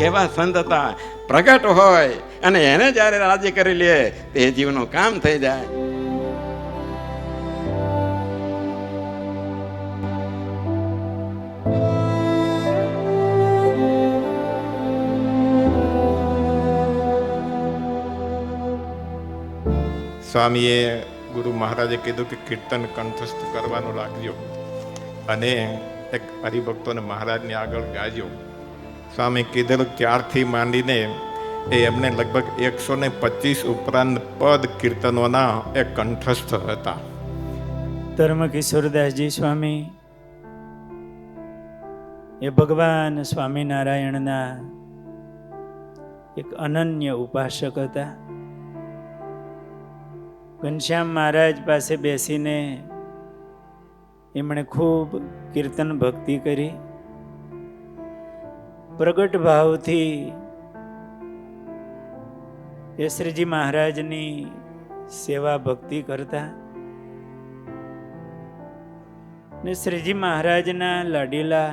કેવા સંત હતા, પ્રગટ હોય અને એને જ્યારે રાજી કરી લે તે જીવનું કામ થઈ જાય. સ્વામીએ ગુરુ મહારાજે કીધું કે કીર્તન કંઠસ્થ કરવાનું રાખજો અને એક હરિભક્તોને મહારાજની આગળ ગાજો. સ્વામી કીધેલું ત્યારથી માંડીને એમને લગભગ 125 ઉપરાંત પદ કીર્તનોના એ કંઠસ્થ હતા. ધર્મ કિશોરદાસજી સ્વામી એ ભગવાન સ્વામિનારાયણના એક અનન્ય ઉપાસક હતા. ઘનશ્યામ મહારાજ પાસે બેસીને એમણે ખૂબ કીર્તન ભક્તિ કરી. પ્રગટ ભાવથી એ શ્રીજી મહારાજની સેવા ભક્તિ કરતા ને શ્રીજી મહારાજના લાડીલા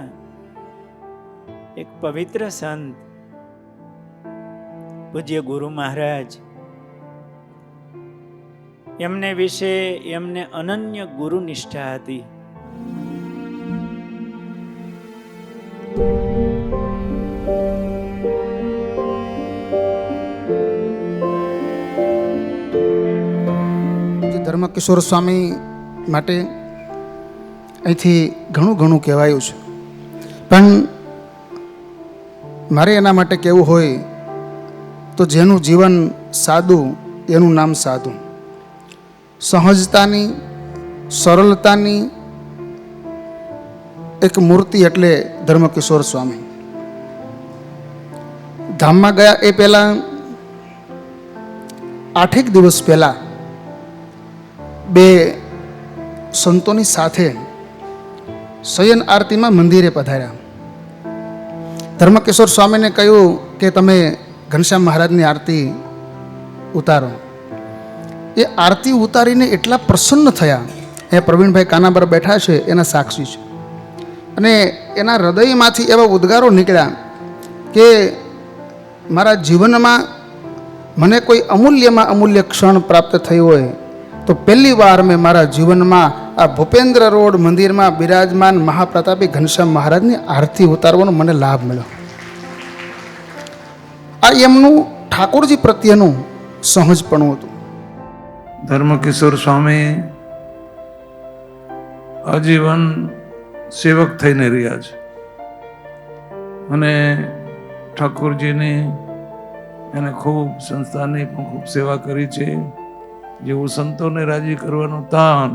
એક પવિત્ર સંત પૂજ્ય ગુરુ મહારાજ, એમને વિશે એમને અનન્ય ગુરુ નિષ્ઠા હતી. ધર્મકિશોર સ્વામી માટે અહીંથી ઘણું કહેવાયું છે, પણ મારે એના માટે કહેવું હોય તો જેનું જીવન સાદું એનું નામ સાધુ. સહજતાની, સરળતાની એક મૂર્તિ એટલે ધર્મકિશોર સ્વામી. ધામમાં ગયા એ પહેલાં 8 દિવસ પહેલાં 2 સંતોની સાથે શયન આરતીમાં મંદિરે પધાર્યા. ધર્મકિશોર સ્વામીને કહ્યું કે તમે ઘનશ્યામ મહારાજની આરતી ઉતારો. એ આરતી ઉતારીને એટલા પ્રસન્ન થયા, એ પ્રવીણભાઈ કાનાબર બેઠા છે એના સાક્ષી છે, અને એના હૃદયમાંથી એવા ઉદ્ગારો નીકળ્યા કે મારા જીવનમાં મને કોઈ અમૂલ્યમાં અમૂલ્ય ક્ષણ પ્રાપ્ત થઈ હોય તો પહેલી વાર મેં મારા જીવનમાં આ ભૂપેન્દ્ર રોડ મંદિરમાં બિરાજમાન મહાપ્રતાપી ઘનશ્યામ મહારાજની આરતી ઉતારવાનો મને લાભ મળ્યો. આ એમનું ઠાકોરજી પ્રત્યેનું સહજપણું હતું. ધર્મકિશોર સ્વામી આજીવન સેવક થઈને રહ્યા છે અને ઠાકોરજીની એને ખૂબ સંસ્થાની પણ ખૂબ સેવા કરી છે. જેવું સંતોને રાજી કરવાનું તાન,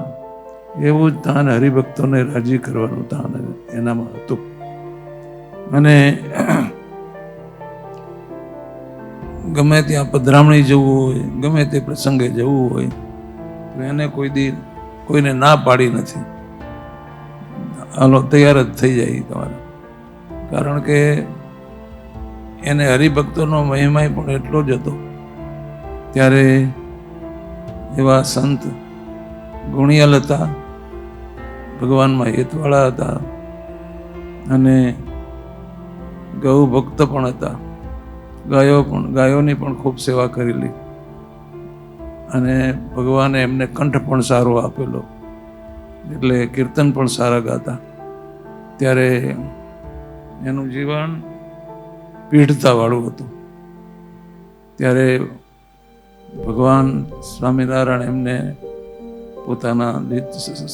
એવું જ તાન હરિભક્તોને રાજી કરવાનું તાન એનામાં હતું. અને ગમે ત્યાં પધરામણી જવું હોય, ગમે તે પ્રસંગે જવું હોય તો એને કોઈને ના પાડી નથી. હાલો તૈયાર જ થઈ જાય તમારે, કારણ કે એને હરિભક્તોનો મહિમા પણ એટલો જ હતો. ત્યારે એવા સંત ગુણિયલ હતા, ભગવાનમાં હેતવાળા હતા અને ગૌ ભક્ત પણ હતા. ગાયોની પણ ખૂબ સેવા કરેલી અને ભગવાને એમને કંઠ પણ સારો આપેલો, એટલે કીર્તન પણ સારા ગાતા. ત્યારે એનું જીવન પીઢતાવાળું હતું. ત્યારે ભગવાન સ્વામિનારાયણ એમને પોતાના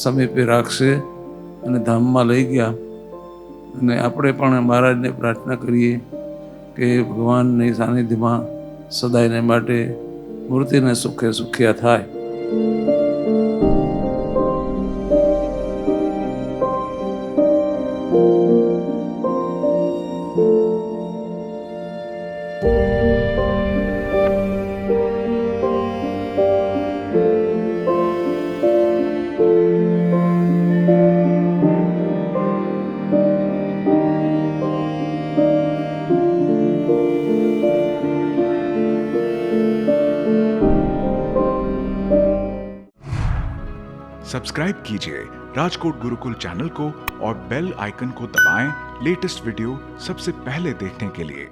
સમીપે રાખશે અને ધામમાં લઈ ગયા. અને આપણે પણ મહારાજને પ્રાર્થના કરીએ કે ભગવાનની સાનિધ્યમાં સદાયને માટે મૂર્તિને સુખે સુખ્યા થાય. सब्सक्राइब कीजिए राजकोट गुरुकुल चैनल को और बेल आइकन को दबाएं लेटेस्ट वीडियो सबसे पहले देखने के लिए।